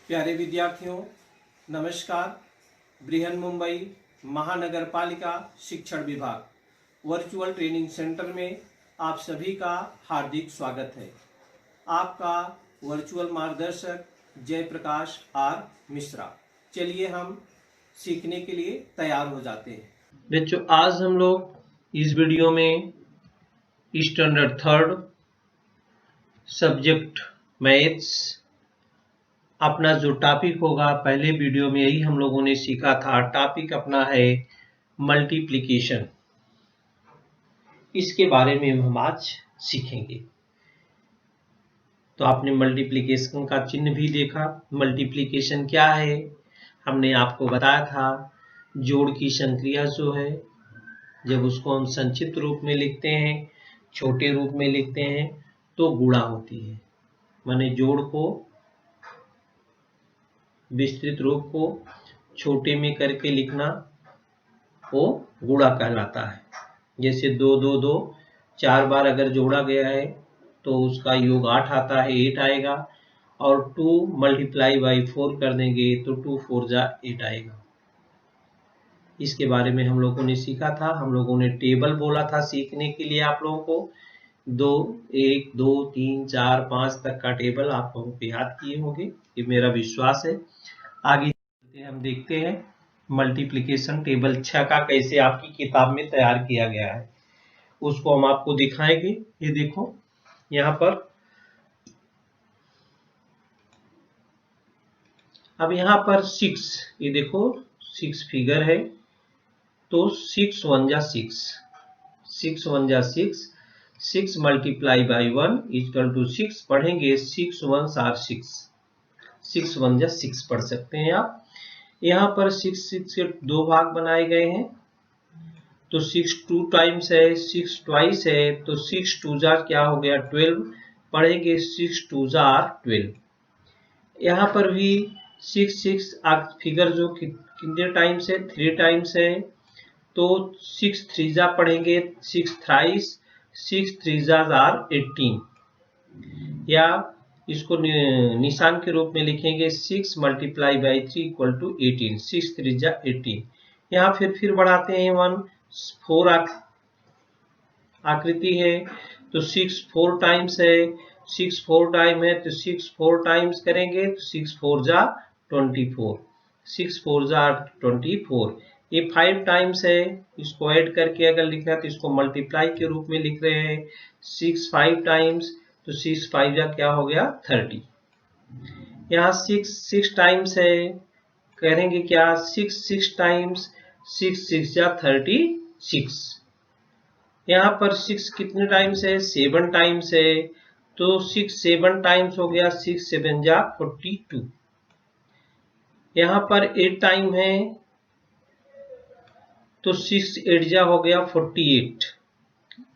प्यारे विद्यार्थियों, नमस्कार। बृहन मुंबई महानगर पालिका शिक्षण विभाग वर्चुअल ट्रेनिंग सेंटर में आप सभी का हार्दिक स्वागत है। आपका वर्चुअल मार्गदर्शक जयप्रकाश आर मिश्रा। चलिए हम सीखने के लिए तैयार हो जाते हैं। बच्चों, आज हम लोग इस वीडियो में स्टैंडर्ड थर्ड सब्जेक्ट मैथ्स अपना जो टॉपिक होगा, पहले वीडियो में यही हम लोगों ने सीखा था। टॉपिक अपना है मल्टीप्लिकेशन। इसके बारे में हम आज सीखेंगे। तो आपने मल्टीप्लिकेशन का चिन्ह भी देखा। मल्टीप्लिकेशन क्या है हमने आपको बताया था। जोड़ की संक्रिया जो है, जब उसको हम संक्षिप्त रूप में लिखते हैं, छोटे रूप में लिखते हैं, तो गुणा होती है। माने जोड़ को विस्तृत रूप को छोटे में करके लिखना वो गुणा कहलाता है। जैसे 2 2 2 4 बार अगर जोड़ा गया है तो उसका योग 8 आता है, 8 आएगा। और 2 मल्टीप्लाई बाई 4 कर देंगे तो 2 4 जा 8 आएगा। इसके बारे में हम लोगों ने सीखा था। हम लोगों ने टेबल बोला था सीखने के लिए आप लोगों को। 2 1 2 3 4 5 तक का टेबल आप लोगों को याद किए होंगे, ये मेरा विश्वास है। आगे हम देखते हैं मल्टीप्लिकेशन टेबल 6 का कैसे आपकी किताब में तैयार किया गया है, उसको हम आपको दिखाएंगे। ये देखो यहाँ पर, अब यहाँ पर 6, ये देखो 6 फिगर है, तो 6 1 जा 6, 6 1 जा 6, 6 मल्टीप्लाई बाई 1 इक्वल टू 6 पढ़ेंगे। 6 1 आर 6, 6 1 जा 6 पढ़ सकते हैं आप। यहाँ पर 6 6 के 2 भाग बनाए गए हैं, तो 6 2 टाइम्स है, 6 ट्वाइस है, तो 6 2 जा क्या हो गया 12 पढ़ेंगे। 6 2 जा 12। यहाँ पर भी 6 6 फिगर जो कितने टाइम्स है, 3 टाइम्स है, तो 6 3 जा पढ़ेंगे। 6 थ्राइस, 6 3 जा 18, या इसको निशान के रूप में लिखेंगे। 6 मल्टीप्लाई बाई 3 इक्वल टू 18, 6 3 जा 18। यहाँ फिर बढ़ाते हैं 1 4 आकृति है, तो 6 4 टाइम्स है, 6 4 टाइम है, तो 6 4 टाइम्स करेंगे तो 6 4 जा 24, 6 4 जा 24। ये 5 टाइम्स है, इसको ऐड करके अगर लिखना है तो इसको मल्टीप्लाई के रूप में लिख रहे हैं। 6 5 टाइम्स, तो 6 5 जा क्या हो गया 30। यहाँ 6 6 टाइम्स है, करेंगे क्या 6 6 टाइम्स, 6 6 जा 36। यहाँ पर 6 कितने टाइम्स है, 7 टाइम्स है, तो 6 7 टाइम्स हो गया, 6 7 जा 42। यहाँ पर 8 टाइम है, तो 6 8 जा हो गया 48,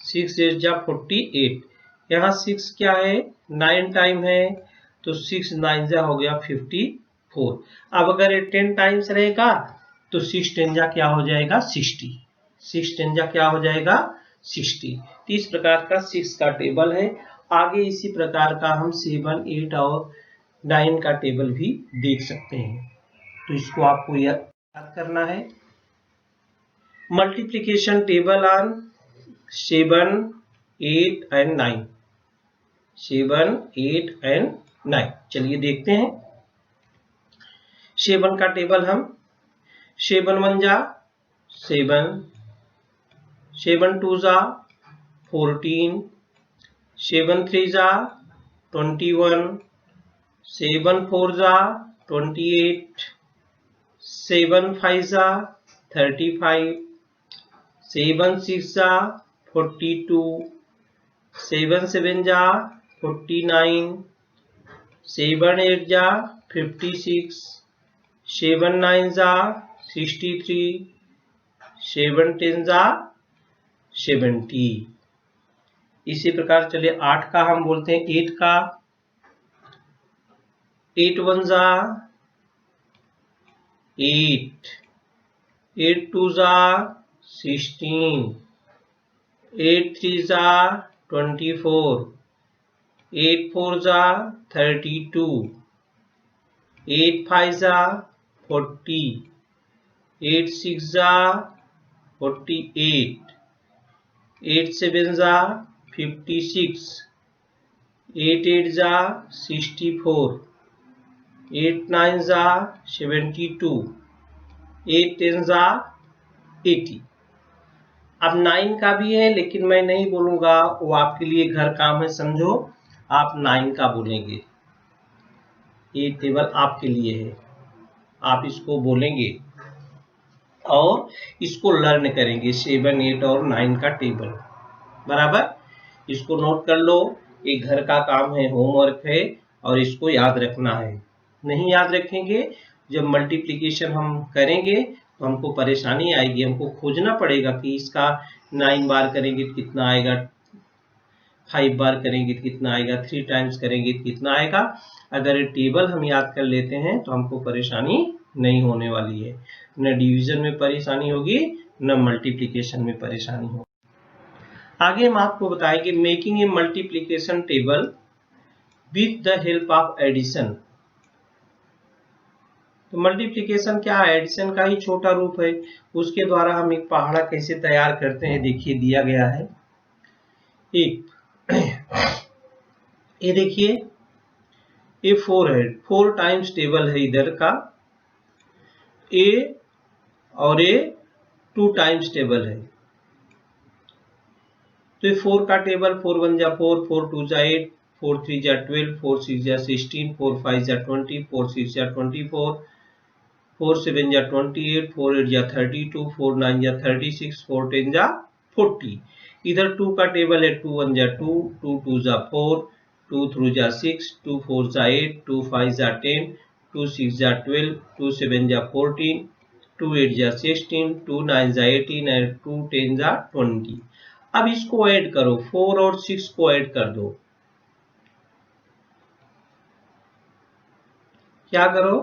6 8 जा 48। यहाँ 6 क्या है 9 टाइम है, तो 6 9 जा हो गया 54। अब अगर ये 10 टाइम्स रहेगा तो 6 10 जा क्या हो जाएगा 60, 6 10 जा क्या हो जाएगा 60। तो इस प्रकार का 6 का टेबल है। आगे इसी प्रकार का हम 7 8 और 9 का टेबल भी देख सकते हैं, तो इसको आपको याद करना है। Multiplication table on 7 8 and 9, 7 8 and 9। चलिए देखते हैं 7 का टेबल हम। 7 1 जा 7, 7 2 जा 14, 7 3 जा 21, 7 4 जा 28, 7 5 जा 35, 7 6 जा 42, 7 7 जा 49, 7 8 जा 56, 7 9 जा 63, 7 10 जा 70। इसी प्रकार चलिए 8 का हम बोलते हैं। 8 का 8 1 जा 8, 8 2 जा 16, 8 3 जा 24, 8 4 जा 32, 8 5 जा 40, 8 6 जा 48, 8 7 जा 56, 8 8 जा 64, 8 9 जा 72, 8 10 जा 80। अब 9 का भी है लेकिन मैं नहीं बोलूंगा, वो आपके लिए घर काम है, समझो आप 9 का बोलेंगे। ये टेबल आपके लिए है, आप इसको बोलेंगे और इसको लर्न करेंगे 7 8 और 9 का टेबल। बराबर, इसको नोट कर लो, ये घर का काम है, होमवर्क है और इसको याद रखना है। नहीं याद रखेंगे, जब मल्टीप्लिकेशन हम करेंगे तो हमको परेशानी आएगी, हमको खोजना पड़ेगा कि इसका 9 बार करेंगे तो कितना आएगा, 5 बार करेंगे तो कितना आएगा, 3 टाइम्स करेंगे तो कितना आएगा। अगर ये टेबल हम याद कर लेते हैं तो हमको परेशानी नहीं होने वाली है, न डिवीजन में परेशानी होगी न मल्टीप्लिकेशन में परेशानी होगी। आगे हम आपको बताएंगे making a multiplication table with the help of addition. तो मल्टीप्लिकेशन क्या है, एडिशन का ही छोटा रूप है, उसके द्वारा हम एक पहाड़ा कैसे तैयार करते हैं देखिए दिया गया है। एक ये देखिए, ये 4 है, 4 टाइम्स टेबल है इधर का, ए और ए 2 टाइम्स टेबल है। तो ये 4 का टेबल, 4 1 जा 4, 4 2 जा 8, 4 3 जा 12, 4 6 जा 16, 4 5 जा 20, 4 6 जा 24, 4 7 जा 28, 4 8 जा 32, 4 9 जा 36, 4 10 जा 40। इधर 2 का टेबल है, 2 1 जा 2, 2 2 जा 4, 2 3 जा 6, 2 4 जा 8, 2 5 जा 10, 2 6 जा 12, 2 7 जा 14, 2 8 जा 16, 2 9 जा 18 और 2 10 जा 20। अब इसको ऐड करो, 4 और 6 को ऐड कर दो। क्या करो,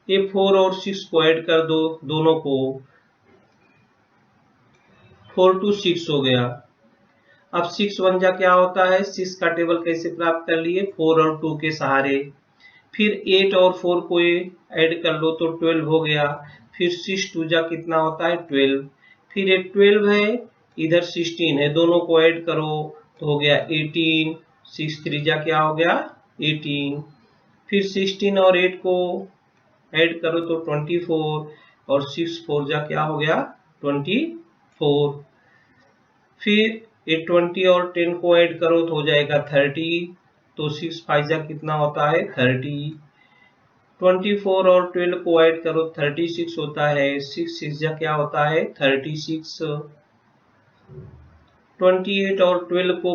ये 4 और 6 को ऐड कर दो, दोनों को, 4 2 6 हो गया। अब 6 1 जा क्या होता है, 6 का टेबल कैसे प्राप्त कर लिए, 4 और 2 के सहारे। फिर 8 और 4 को ऐड कर लो तो 12 हो गया। फिर 6 2 जा कितना होता है, 12। फिर ये 12 है, इधर 16 है, दोनों को ऐड करो तो हो गया 18। 6 3 जा क्या हो गया, 18। फिर 16 और 8 को ऐड करो तो 24 और 6 4 जा क्या हो गया, 24। फिर ये 20 और 10 को ऐड करो तो हो जाएगा 30, तो 6 5 जा कितना होता है, 30। 24 और 12 को ऐड करो 36 होता है, 6 6 जा क्या होता है, 36। 28 और 12 को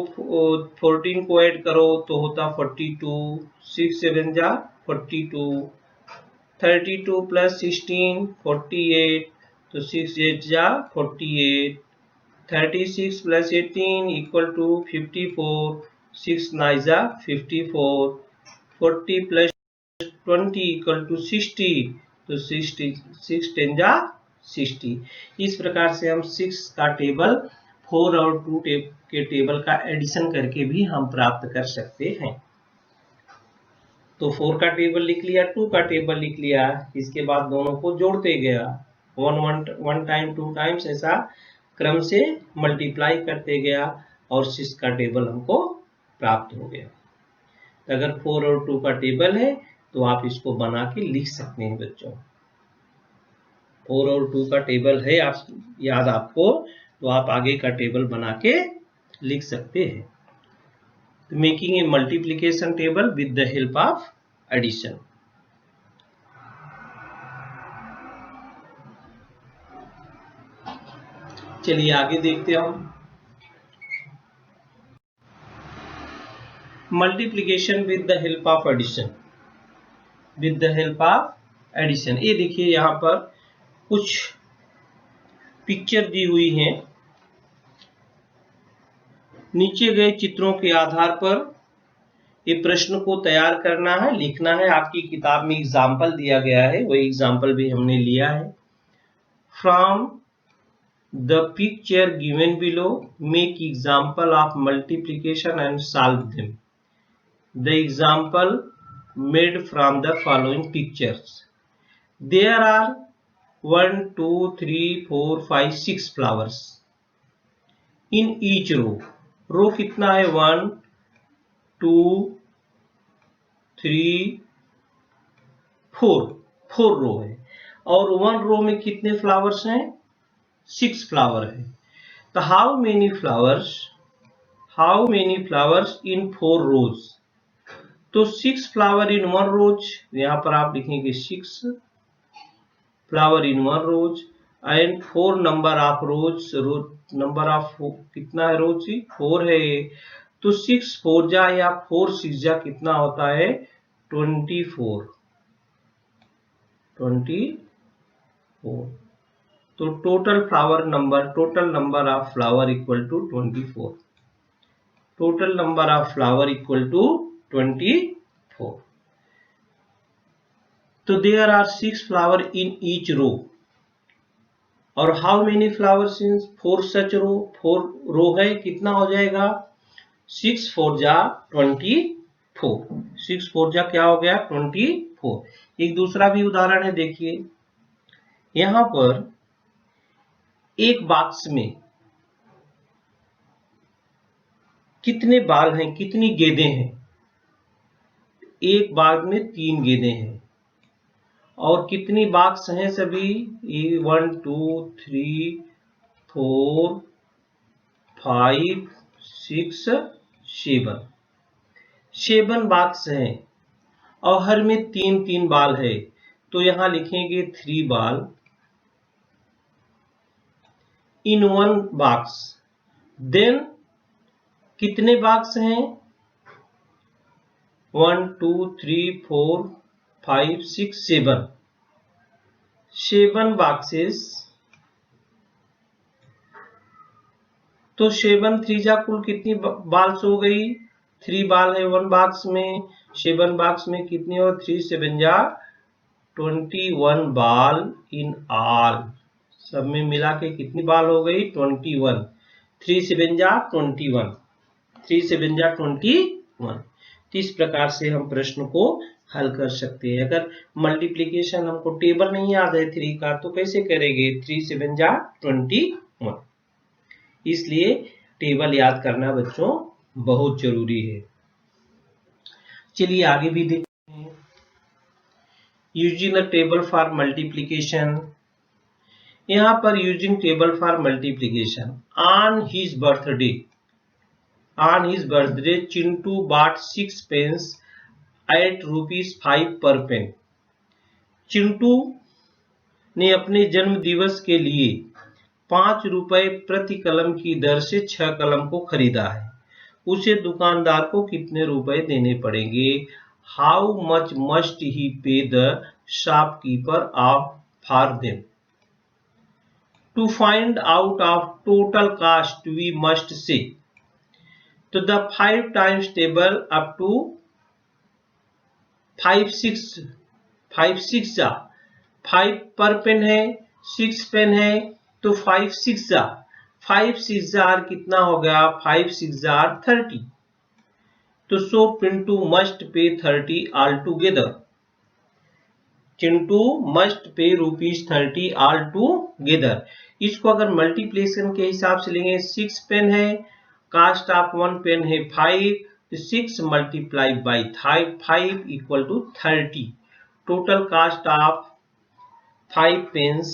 14 को ऐड करो तो होता 42, 6 7 जा 42। 32 प्लस 16 48, तो 6 8 जा 48। 36 प्लस 18 इक्वल टू 54, 6 9 जा 54। 40 प्लस 20 इक्वल टू 60, तो 6 10 जा 60। इस प्रकार से हम 6 का टेबल 4 और 2 के टेबल का एडिशन करके भी हम प्राप्त कर सकते हैं। तो 4 का टेबल लिख लिया, 2 का टेबल लिख लिया, इसके बाद दोनों को जोड़ते गया, 1 टाइम 2 टाइम्स ऐसा क्रम से मल्टीप्लाई करते गया और 6 का टेबल हमको प्राप्त हो गया। तो अगर 4 और 2 का टेबल है तो आप इसको बना के लिख सकते हैं बच्चों। 4 और 2 का टेबल है आप याद आपको, तो आप आगे का टेबल बना के लिख सकते हैं। Making a multiplication table with the help of addition. चलिए आगे देखते हैं हम multiplication with the help of addition. With the help of addition, ये देखिए यहाँ पर कुछ पिक्चर दी हुई हैं, नीचे गए चित्रों के आधार पर ये प्रश्न को तैयार करना है, लिखना है। आपकी किताब में एग्जाम्पल दिया गया है, वही एग्जाम्पल भी हमने लिया है। From the picture given below make example of multiplication and solve them. The example made from the following pictures. There are 1 2 3 4 5 6 flowers in each row. रो कितना है? 1 2 3 4 रो है, और 1 रो में कितने फ्लावर्स हैं? 6 फ्लावर है। तो हाउ मेनी फ्लावर्स इन 4 रोज? तो 6 फ्लावर इन 1 रोज, यहां पर आप लिखेंगे 6 flower in 1 rows and 4 number of rows. Number of कितना है? रोज 4 है। तो 6 4 जा या 4 6 जा कितना होता है? 24। तो total number of flower equal to 24। Total number of flower equal to 24। तो there are 6 flower in each row, और how many flowers in 4 such row? 4 row है, कितना हो जाएगा? 6 4 जा 24। 6 4 जा क्या हो गया? 24। एक दूसरा भी उदाहरण है, देखिए यहां पर एक बॉक्स में कितने बाल हैं, कितनी गेंदें हैं? एक बाग में 3 गेंदें हैं, और कितनी बॉक्स हैं सभी? 1 2 3 4 5 6 7 बॉक्स हैं, और हर में 3 3 बाल है। तो यहां लिखेंगे 3 बाल इन 1 बॉक्स। देन कितने बॉक्स हैं? 1 2 3 4 5 6 7 बॉक्सेस। तो 7 3 जा कुल कितनी बाल्स हो गई? 3 बाल है 1 बॉक्स में। 7 बॉक्स में कितनी हो? 3 7 जा 21 बाल इन ऑल। सब में मिला के कितनी बाल हो गई? 21। 3 7 जा 21। 3 7 जा 21। तो इस प्रकार से हम प्रश्न को हल कर सकते हैं। अगर मल्टीप्लिकेशन हमको टेबल नहीं याद है 3 का, तो कैसे करेंगे? 3 7 जा 21। इसलिए टेबल याद करना बच्चों बहुत जरूरी है। चलिए आगे भी देखते हैं। Using a table for multiplication. यहां पर using table for multiplication, on his birthday Chintu bought 6 pens at ₹5 per pen। Chintu ने अपने जन्म दिवस के लिए 5 रुपए प्रति कलम की दर से 6 कलम को खरीदा है। उसे दुकानदार को कितने रुपए देने पड़ेंगे? हाउ मच मस्ट ही पे the shopkeeper for them? To find out of total cost, we must say to the 5 times table up to 5 6 जा 5 पर पेन है, 6 पेन है, तो 5 6 जा कितना हो गया? 5 6 जा 30। तो सो Pintu must pay 30 all together. Chintu must pay ₹30 all together. इसको अगर मल्टीप्लिकेशन के हिसाब से लेंगे, 6 पेन है, कास्ट ऑफ 1 पेन है 5, तो 6 multiply by 5 equal to 30। Total cost of 5 pens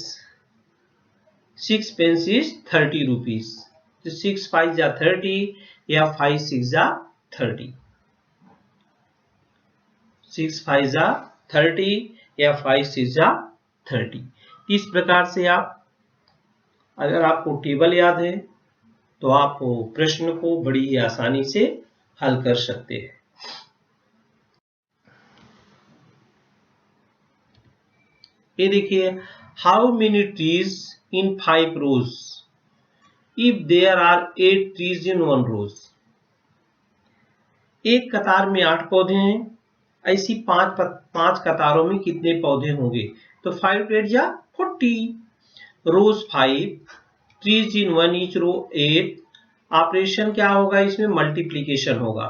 6 pens is 30 rupees. तो 6 5 जा 30 या 5 6 जा 30। 6 5 जा 30 या 5 6 जा 30। इस प्रकार से आप, अगर आपको टेबल याद है तो आप प्रश्न को बड़ी ही आसानी से हल कर सकते हैं। ये देखिए, how many trees in 5 rows if there are 8 trees in 1 rows. एक कतार में 8 पौधे हैं, ऐसी 5 कतारों में कितने पौधे होंगे? तो 5 8 जा 40। Rows 5, trees in 1 each row 8। Operation क्या होगा? इसमें मल्टीप्लिकेशन होगा।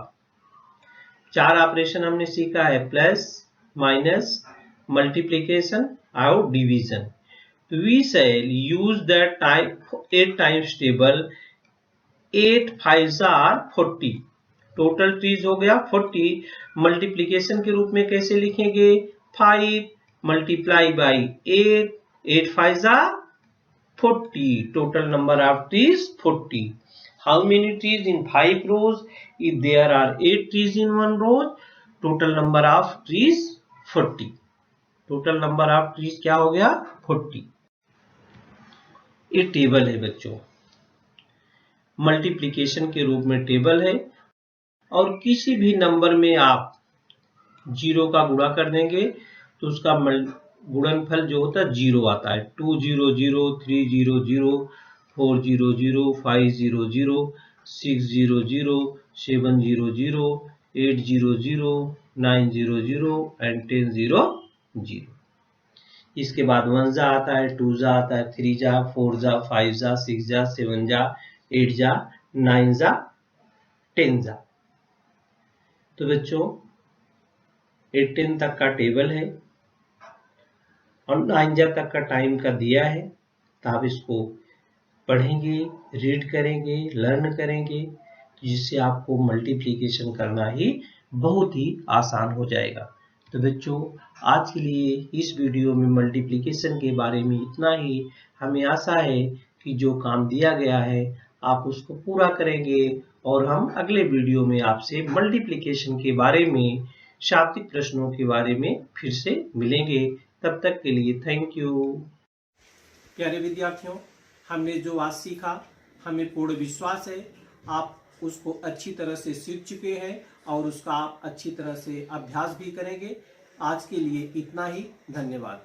4 ऑपरेशन हमने सीखा है, प्लस, माइनस, मल्टीप्लिकेशन और division. We shall use the 8 times table। 8 5s are 40। Total trees हो गया 40। मल्टीप्लिकेशन के रूप में कैसे लिखेंगे? 5 multiply by 8, 8 5s are 40। Total number of trees 40। How many trees in 5 rows? If there are 8 trees in 1 row, total number of trees 40। Total number of trees क्या हो गया? 40। ये टेबल है बच्चों, मल्टीप्लिकेशन के रूप में टेबल है, और किसी भी नंबर में आप 0 का गुणा कर देंगे तो उसका गुणनफल जो होता है 0 आता है। 2 0 0, 3 0 0, 4 0 0, 5 0 0, 6 0 0, 7 0 0, 8 0 0, 9 0 0 एंड 10 0 0। इसके बाद 1 जा आता है, 2 जा आता है, 3 जा, 4 जा, 5 जा, 6 जा, 7 जा, 8 जा, 9 जा, 10 जा। तो बच्चों 8 10 तक का टेबल है और 9 जा तक का टाइम का दिया है, तो आप इसको पढ़ेंगे, रीड करेंगे, लर्न करेंगे, जिससे आपको मल्टीप्लिकेशन करना ही बहुत ही आसान हो जाएगा। तो बच्चों आज के लिए इस वीडियो में मल्टीप्लिकेशन के बारे में इतना ही। हमें आशा है कि जो काम दिया गया है आप उसको पूरा करेंगे, और हम अगले वीडियो में आपसे मल्टीप्लिकेशन के बारे में, शाब्दिक प्रश्नों के बारे में फिर से मिलेंगे। तब तक के लिए थैंक यू। प्यारे विद्यार्थियों, हमने जो आज सीखा, हमें पूर्ण विश्वास है आप उसको अच्छी तरह से सीख चुके हैं और उसका आप अच्छी तरह से अभ्यास भी करेंगे। आज के लिए इतना ही, धन्यवाद।